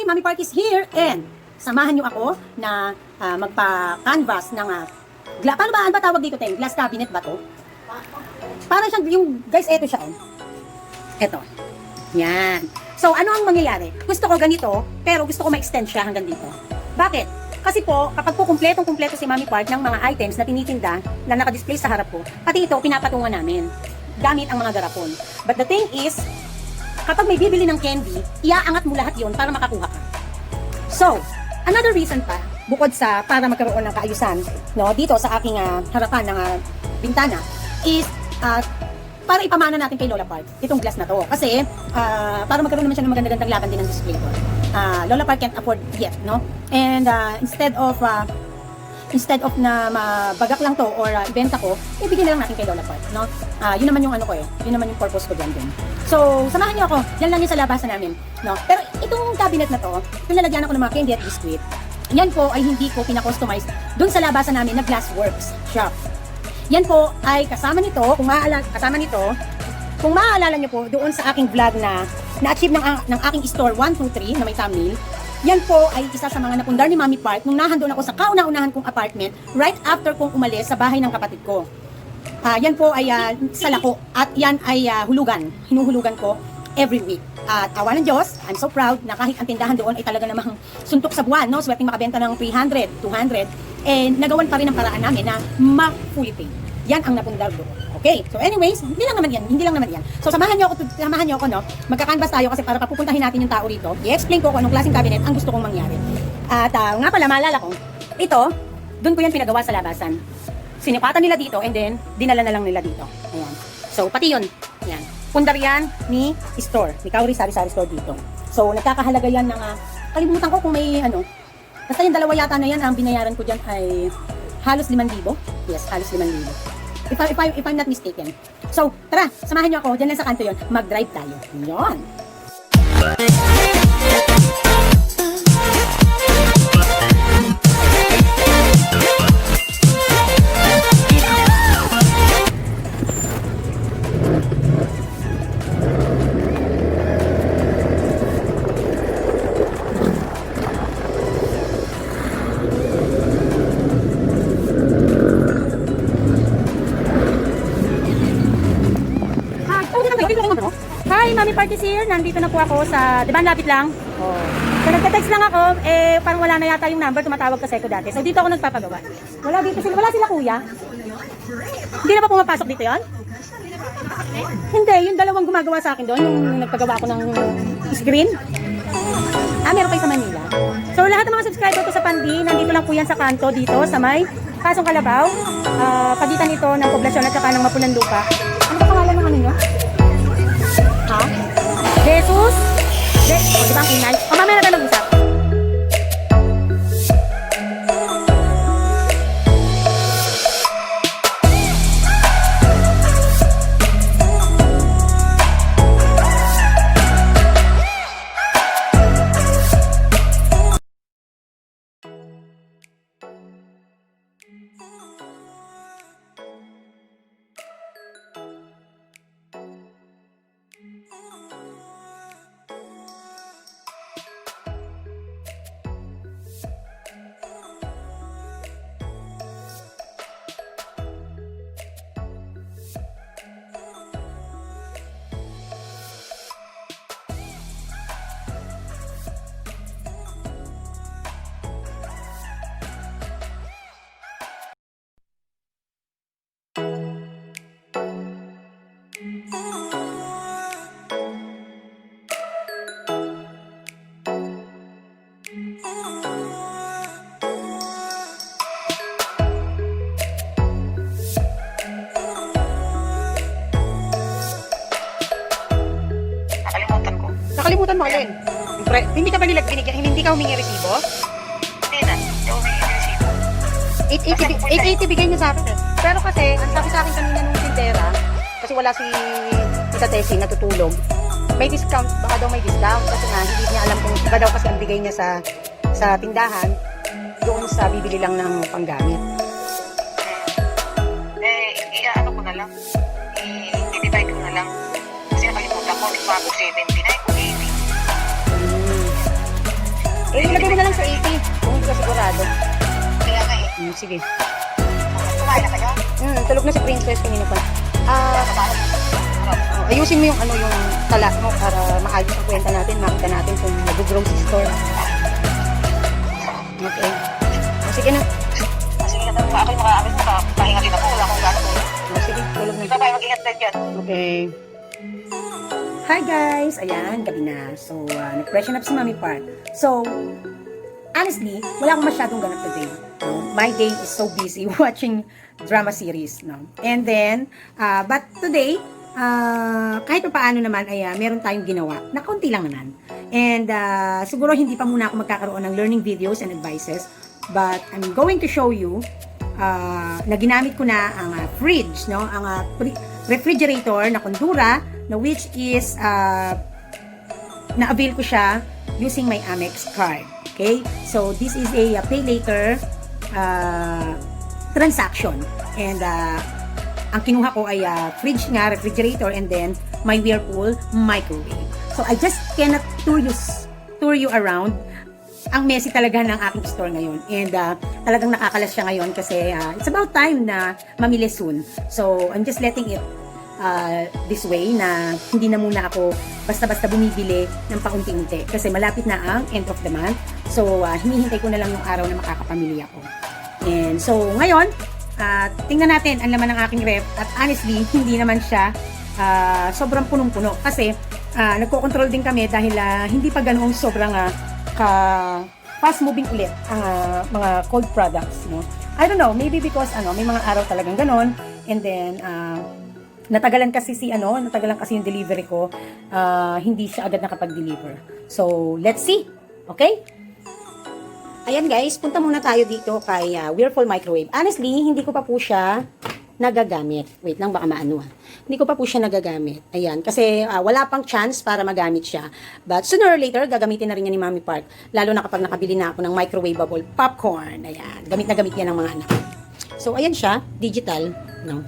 Hi! Mami Park is here and samahan niyo ako na magpa-canvas ng paano ba tawag dito, Teng? Glass cabinet ba to? Para siyang yung guys, eto siya Eto. Yan. So ano ang mangyayari? Gusto ko ganito, pero gusto ko ma-extend siya hanggang dito. Bakit? Kasi po, kapag po kumpletong-kumpleto si Mami Park ng mga items na tinitinda na naka-display sa harap ko, pati ito pinapatungan namin gamit ang mga garapon. But the thing is, kapag may bibili ng candy, iaangat mo lahat yon para makakuha ka. So, another reason pa, bukod sa para magkaroon ng kaayusan, no, dito sa aking harapan ng bintana, is para ipamana natin kay Lola Park itong glass na to. Kasi, para magkaroon naman siya ng maganda-gandang laban din ng display ko. Lola Park can't afford yet, no? And instead of na mabagak lang to or ibenta ko, ibigay na lang natin kay Lola Park, no? Yun naman yung yun naman yung purpose ko dyan din. So, samahan niyo ako. Yan lang yung sa labasan namin, no? Pero itong cabinet na to, pinalagyan ako ng mga candy at biscuit. Yan po ay hindi ko pina-customize dun sa labasan namin na Glassworks shop. Yan po ay kasama nito, kung maaalala niyo po doon sa aking vlog na na-achieve ng aking store 123 na may thumbnail. Yan po ay isa sa mga napundar ni Mami Park nung nahandun ako sa kauna-unahan kong apartment right after kong umalis sa bahay ng kapatid ko. Yan po ay sa lako at yan ay hinuhulugan ko every week. At awa ng Diyos, I'm so proud na kahit ang tindahan doon ay talaga namang suntok sa buwan, no? Swerteng makabenta ng 300, 200, and nagawan pa rin ang paraan namin na ma-fully paid. Yan ang napundar doon. Okay, so anyways, hindi lang naman yan. So samahan niyo ako, no? Magka-canvas tayo kasi para papupuntahin natin yung tao rito. I-explain ko kung anong klaseng cabinet ang gusto kong mangyari. At nga pala, maalala ko, ito, doon ko yan pinagawa sa labasan. Sinipatan nila dito and then dinala na lang nila dito. Ayan. So pati yun, ayan. Pundar yan ni store, ni Kauri Sari-Sari Store dito. So nagkakahalaga yan ng, kalimutan ko kung may basta yung dalawa yata na yan, ang binayaran ko dyan ay halos 5,000. Yes, halos 5,000. If I'm not mistaken. So, tara, samahan niyo ako, dyan lang sa kanto yun, mag-drive tayo. Yun! Hi, Mami Park is here. Nandito na po ako sa, di ba, lapit lang? Oh. So, nagka-text lang ako, parang wala na yata yung number, tumatawag kasi ko dati. So, dito ako nagpapagawa. Wala sila kuya. Hindi na ba pumapasok dito yon? Hindi, yung dalawang gumagawa sa akin doon, yung nagpagawa ako ng screen. Meron kayo sa Manila. So, lahat ng mga subscriber ko sa Pandi, nandito lang po yan sa kanto, dito, sa may Pasong Kalabaw. Pagitan nito ng poblasyon at saka ng Mapunan Lupa. Ano pa pangalan ng ano nyo? Ha? Jesus? Di ba ang inay? Mamaya na tayo mag-usap. Nakalimutan mo, alin? Hindi ka ba nila binigyan? Hindi ka humingi resibo? Hindi na. Hindi ako humingi resibo. 880 bigay niya sa akin. Pero kasi, ang sabi sa akin kanina nung tindera, kasi wala si Tita Tessie natutulog, may discount, baka daw may discount. Kasi nga, hindi niya alam kung iba daw kasi ang bigay niya sa tindahan, doon sa bibili lang ng panggamit. Ano ko na lang. I-divide ko na lang. Kasi nakalimutan ko, nagpapag 79 kung 80. mo na lang sa 80. Kung hindi ka sigurado. Kaya nga eh. Sige. Kumain na kayo? Tulog na si Princess kanina pa. Ayusin mo yung yung tala mo para maayos ang kwenta natin, makita natin kung nag-grocery store. Okay. Sige na. Sige na, ako yung makaamin mo. Pahinga din ako. Wala akong gano'n. Sige, tulog na. Ikaw tayo mag-ingat din dyan. Okay. Hi guys! Ayan, gabi na. So, nag-freshen up si Mami Park. So, honestly, wala akong masyadong ganap today. No? My day is so busy watching drama series. No? And then, but today, kahit pa paano naman ay meron tayong ginawa na kaunti lang naman. And siguro hindi pa muna ako magkakaroon ng learning videos and advices. But I'm going to show you na ginamit ko na ang fridge, no? Ang refrigerator na Kondura, na which is na-avail ko siya using my Amex card. Okay? So, this is a pay later transaction. And ang kinuha ko ay fridge nga, refrigerator, and then my Whirlpool microwave. So, I just cannot tour you around. Ang messy talaga ng aking store ngayon. And talagang nakakalas siya ngayon kasi it's about time na mamili soon. So, I'm just letting it this way na hindi na muna ako basta-basta bumibili ng paunti-unti kasi malapit na ang end of the month. So, hinihintay ko na lang yung araw na makakapamili ako. And so, ngayon, tingnan natin ang laman ng aking ref at honestly, hindi naman siya sobrang punong-puno kasi nagko-control din kami dahil hindi pa ganoong sobrang fast moving ulit ang mga cold products, no? I don't know, maybe because may mga araw talagang ganon, and then natagalan kasi yung delivery ko, hindi siya agad nakapag-deliver. So, let's see. Okay? Ayan guys, punta muna tayo dito kay Whirlpool microwave. Honestly, hindi ko pa po siya nagagamit. Wait lang, baka maano. Hindi ko pa po siya nagagamit. Ayan, kasi wala pang chance para magamit siya. But sooner or later, gagamitin na rin niya ni Mami Park. Lalo na kapag nakabili na ako ng microwavable popcorn. Ayan, gamit na gamit yan ng mga anak. So, ayan siya, digital. No?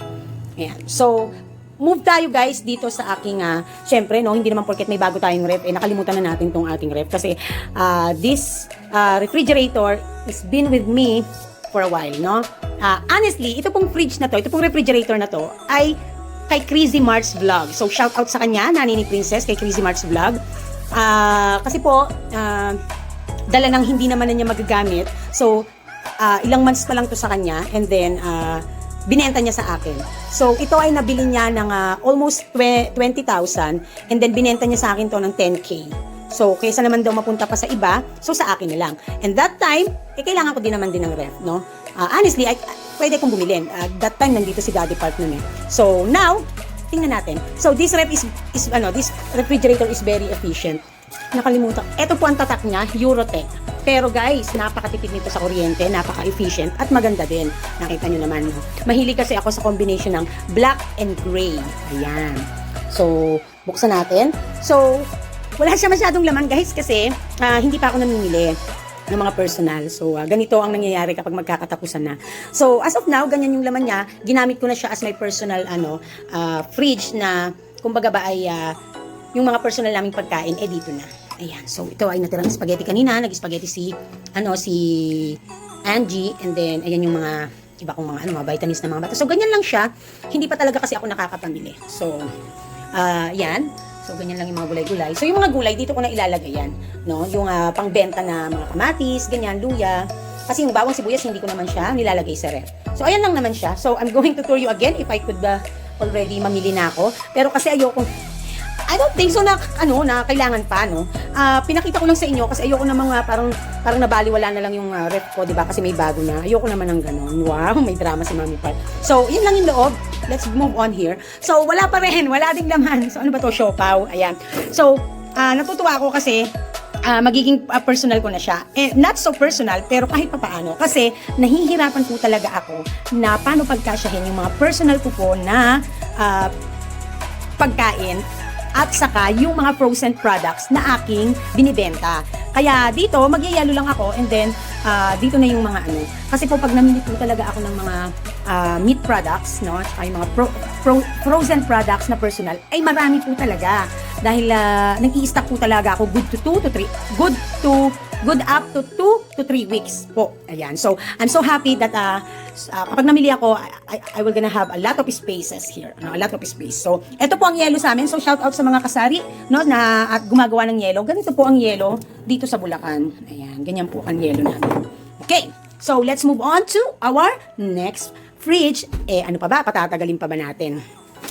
Ayan. So, move tayo guys dito sa aking, syempre, no, hindi naman porket may bago tayong ref, nakalimutan na natin tong ating ref. Kasi this refrigerator has been with me for a while, no? Honestly, ito pong fridge na to, ito pong refrigerator na to, ay kay Crazy Marts Vlog. So, shout out sa kanya, Nani ni Princess, kay Crazy Marts Vlog. Kasi po, dala nang hindi naman na niya magagamit. So, ilang months pa lang to sa kanya, and then, binenta niya sa akin. So, ito ay nabili niya ng almost 20,000, and then binenta niya sa akin to ng 10K. So, kaysa naman daw mapunta pa sa iba, so sa akin na lang. And that time, kailangan ko din naman din ng ref, no? Honestly, pwede kong bumili. That time, nandito si Daddy Park nun eh. So, now, tingnan natin. So, this ref this refrigerator is very efficient. Nakalimutan. Ito po ang tatak niya, Eurotech. Pero guys, napakatipid nito sa kuryente, napaka-efficient, at maganda din. Nakita nyo naman, no? Mahilig kasi ako sa combination ng black and gray. Ayan. So, buksan natin. So, wala siya masyadong laman guys kasi hindi pa ako namimili ng mga personal. So, ganito ang nangyayari kapag magkakatapusan na. So, as of now, ganyan yung laman niya. Ginamit ko na siya as my personal fridge na, kumbaga ba ay yung mga personal naming pagkain, dito na. Ayan. So, ito ay natirang spaghetti kanina. Nag-spaghetti si Angie. And then, ayan yung mga iba kong mga vitamins na mga bata. So, ganyan lang siya. Hindi pa talaga kasi ako nakakapamili. So, yan. So, ganyan lang yung mga gulay-gulay. So, yung mga gulay, dito ko na ilalagay yan. No? Yung pangbenta na mga kamatis, ganyan, luya. Kasi yung bawang sibuyas, hindi ko naman siya nilalagay sa ref. So, ayan lang naman siya. So, I'm going to tour you again if I could already mamili na ako. Pero kasi ayoko, I don't think so na kailangan pa, no? Pinakita ko lang sa inyo kasi ayoko namang parang nabaliwala na lang yung ref ko, di ba? Kasi may bago na. Ayoko naman ng ganun. Wow, may drama si Mami Park. So, yun lang yung loob. Let's move on here. So, wala pa rin. Wala ding laman. So, ano ba to? Siopaw. Ayan. So, natutuwa ako kasi magiging personal ko na siya. Not so personal, pero kahit pa paano. Kasi, nahihirapan po talaga ako na paano pagkasyahin yung mga personal ko po na pagkain at saka yung mga frozen products na aking binibenta. Kaya dito, magyayalo lang ako and then dito na yung mga Kasi po pag namili po talaga ako ng mga meat products, no? At saka yung mga frozen products na personal, ay marami po talaga. Dahil nag-i-stock po talaga ako good to good up to 2 to 3 weeks po. Ayan. So, I'm so happy that kapag namili ako, I will gonna have a lot of spaces here. A lot of space. So, ito po ang yelo sa amin. So, shout out sa mga kasari, no, na at gumagawa ng yelo. Ganito po ang yelo dito sa Bulacan. Ayan. Ganyan po ang yelo namin. Okay. So, let's move on to our next fridge. Ano pa ba? Patatagalin pa ba natin?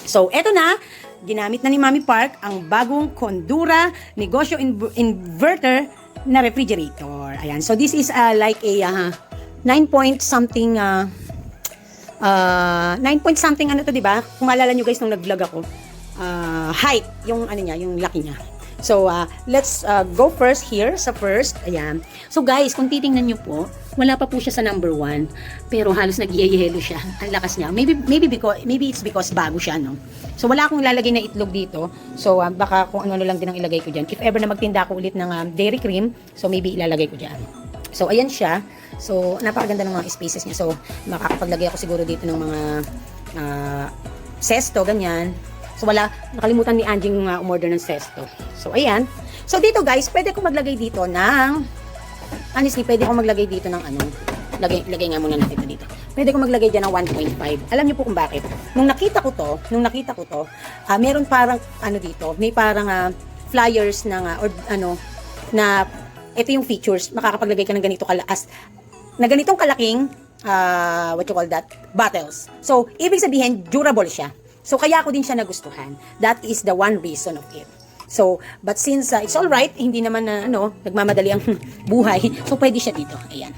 So, eto na. Ginamit na ni Mami Park ang bagong Condura Negosyo Inverter na refrigerator. Ayan. So, this is like a 9 point something 9 point something ano to, 'di ba? Kung maalala nyo guys nung nag-vlog ako, height, yung ano niya, yung laki niya. So, let's go first here sa first. Ayan. So, guys, kung titingnan nyo po, wala pa po siya sa number 1, pero halos nag-yelo siya. Ang lakas niya. Maybe it's because bago siya, no? So, wala akong ilalagay na itlog dito. So, baka kung ano lang din ang ilagay ko dyan. If ever na magtinda ako ulit ng dairy cream, so maybe ilalagay ko dyan. So, ayan siya. So, napakaganda ng mga spaces niya. So, makakapaglagay ako siguro dito ng mga sesto, ganyan. So, nakalimutan ni Angie yung umorder ng sesto. So, ayan. So, dito guys, pwede ko maglagay dito ng, honestly, pwede ko maglagay dito ng ano, lagay nga muna natin ito dito. Pwede ko maglagay dyan ng 1.5. Alam niyo po kung bakit? Nung nakita ko to, meron parang, ano dito, may parang flyers ng, or ano, na, ito yung features, makakapaglagay ka ng ganito na ganitong kalaking, what you call that, bottles. So, ibig sabihin, durable siya. So, kaya ako din siya nagustuhan. That is the one reason of it. So, but since it's all right, hindi naman na, nagmamadali ang buhay, so pwede siya dito. Ayan.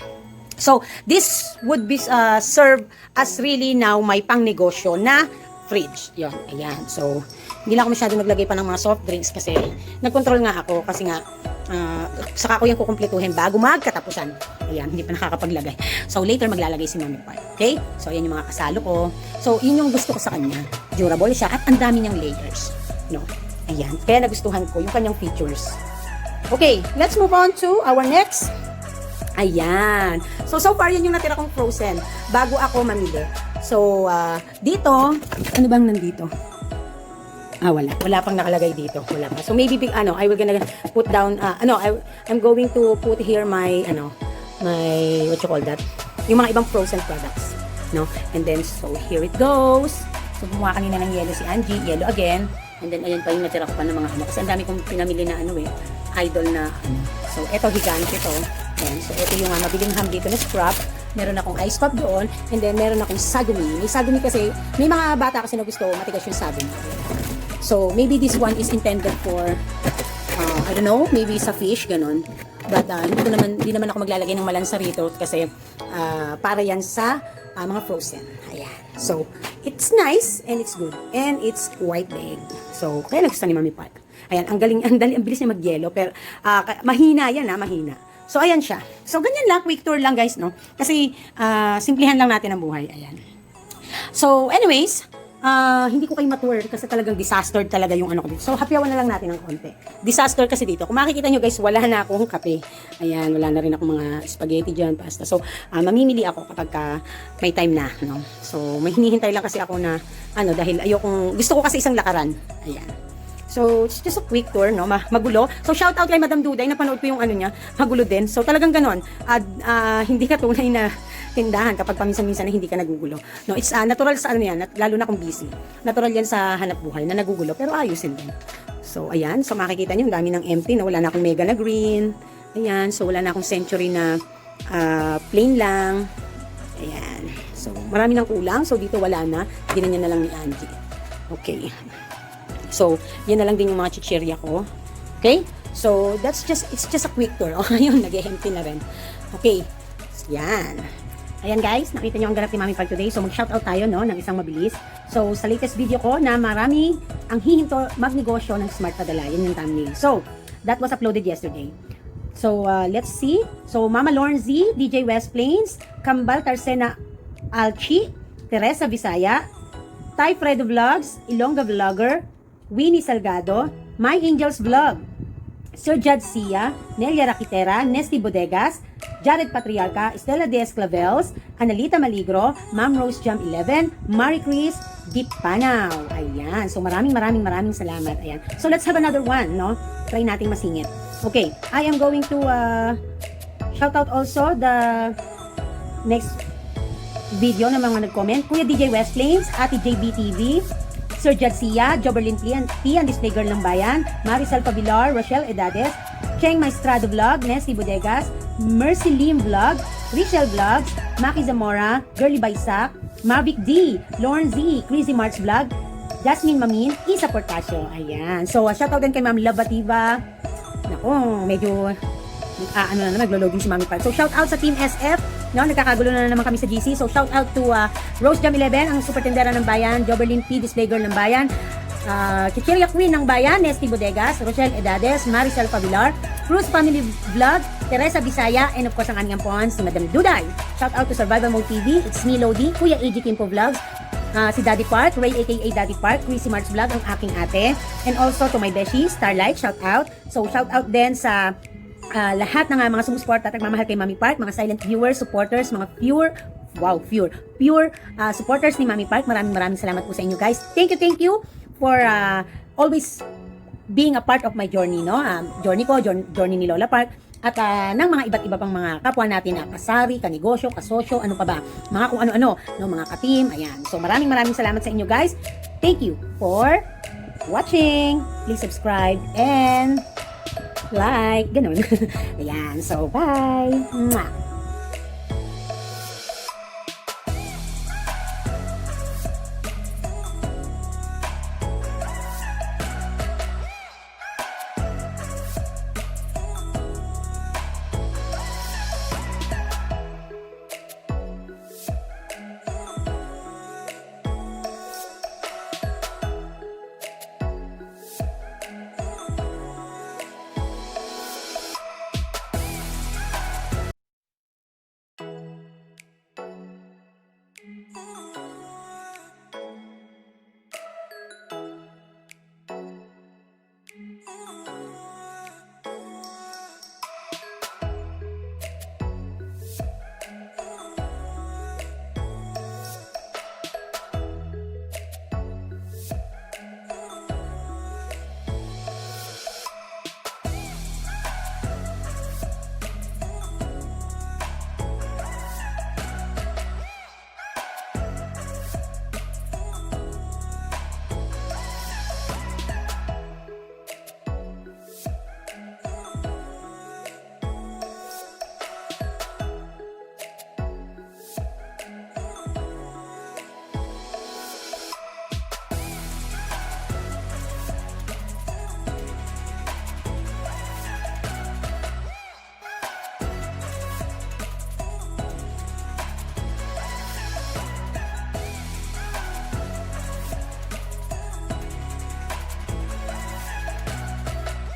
So, this would be serve as really now my pangnegosyo na fridge. Yun, ayan. So, hindi lang ako masyado naglagay pa ng mga soft drinks kasi nagkontrol nga ako kasi nga saka ko yung kukumpletuhin bago magkatapusan. Ayan, hindi pa nakakapaglagay. So, later maglalagay si Mami Park. Okay? So, ayan yung mga kasalo ko. So, yun yung gusto ko sa kanya. Durable siya at ang dami niyang layers. No? Ayan. Kaya nagustuhan ko yung kanyang features. Okay, let's move on to our next. Ayan. So far, yun yung natira kong frozen bago ako mamili. So, dito, ano bang nandito? Wala. Wala pang nakalagay dito. Wala pa. So, maybe, I will gonna put down, I'm going to put here my, my, what you call that? Yung mga ibang frozen products. No? And then, so, here it goes. So, gumawa kanina ng yellow si Angie. Yellow again. And then, ayan pa yung natira ko pa ng mga Kasi ang dami kong pinamili na, idol na, So, eto, higante to. Ayan. So, ito yung mabiling ham dito na scrap. Meron akong ice cup doon. And then, meron akong sagumi. May sagumi kasi, may mga bata kasi na gusto matigas yung sagumi. So, maybe this one is intended for, I don't know, maybe sa fish, ganun. But, hindi naman ako maglalagay ng malansa rito kasi, para yan sa mga frozen. Ayan. So, it's nice and it's good. And it's white leg. So, kaya nagustuhan ni Mami Park. Ayan, ang bilis niya mag-yellow. Pero, mahina yan, mahina. So, ayan siya. So, ganyan lang, quick tour lang guys, no? Kasi, simplihan lang natin ang buhay. Ayan. So, anyways, hindi ko kayo matour kasi talagang disaster talaga yung ano ko dito. So, hapyawan na lang natin ng konti. Disaster kasi dito. Kung makikita nyo guys, wala na akong kape. Ayan, wala na rin akong mga spaghetti dyan, pasta. So, mamimili ako kapag may time na, no? So, may hinihintay lang kasi ako na, dahil gusto ko kasi isang lakaran. Ayan. So, it's just a quick tour, no? Magulo. So, shout out kay Madam Duday. Napanood ko yung niya. Magulo din. So, talagang ganon. Hindi ka tunay na tindahan kapag paminsan-minsan na hindi ka nagugulo. No, it's natural sa yan, lalo na kung busy. Natural yan sa hanap buhay na nagugulo, pero ayusin din. So, ayan. So, makikita nyo, ang dami ng empty na wala na akong mega na green. Ayan. So, wala na akong century na plain lang. Ayan. So, marami ng kulang. So, dito wala na. Ginanyan na lang ni Angie. Okay. So, yan na lang din yung mga chichirya ko. Okay? So, it's just a quick tour. Oh, ayun, nag-empty na rin. Okay. Yan. Ayan guys, nakita nyo ang ganap ni Mami Park today. So, mag-shoutout tayo, no, ng isang mabilis. So, sa latest video ko na marami ang hihinto magnegosyo ng Smart Padala. Yan yung thumbnail. So, that was uploaded yesterday. So, let's see. So, Mama Lauren Z, DJ West Plains, Kambal Tarsena Alchi, Teresa Visaya, Ty Fredo Vlogs, Ilongga Vlogger, Winnie Salgado, My Angels Vlog, Sir Jad Sia, Nelia Raquitera, Nesty Bodegas, Jared Patriarca, Estela Diaz Clavels, Analita Maligro, Ma'am Rose Jam 11, Marie Chris, Deep Panaw. Ayan. So maraming salamat. Ayan. So let's have another one, no? Try nating masingit. Okay, I am going to shout out also the next video na mga nag-comment. Kuya DJ West Plains, Ate JB TV, Sir Jadsia, Joberlin P and Display Girl ng Bayan, Maricel Pavilar, Rochelle Edades, Cheng Maestrado Vlog, Nesty Bodegas, Mercy Lim Vlog, Richelle Vlogs, Maki Zamora, Girly Baisak, Mavic D, Lauren Z, Crazy March Vlog, Jasmine Mamin, Isa Portasio. Ayan. So, shoutout din kay Ma'am Labativa. Naku, medyo naglo-loading si Mami Park. So, shoutout sa Team SF. No, nagkakagulo na naman kami sa GC. So, shoutout to Rose Jam 11, ang supertendera ng Bayan, Joberlin P, Display Girl ng Bayan, Chichiria Queen ng Bayan, Nesty Bodegas, Rochelle Edades, Maricel Pavilar, Cruz Family Vlog, Teresa Bisaya, and of course ang aming ampon, si Madam Duday. Shoutout to Survival Mode TV, it's me Lodi, Kuya AJ Kimpo Vlogs, si Daddy Park, Ray aka Daddy Park, Chrissy March Vlog, ang aking ate, and also to my beshi, Starlight, shoutout. So shoutout din sa lahat ng mga sumusuporta at nagmamahal kay Mami Park, mga silent viewers, supporters, mga pure supporters ni Mami Park. Maraming salamat po sa inyo guys. Thank you for always being a part of my journey, no? Journey ko, journey ni Lola Park, at ng mga iba't iba pang mga kapwa natin na kasari, kanegosyo, kasosyo, ano pa ba, mga kung ano-ano, no, mga ka-team, ayan. So maraming salamat sa inyo guys. Thank you for watching. Please subscribe and like, ganun. Ayan, so bye. Mwah.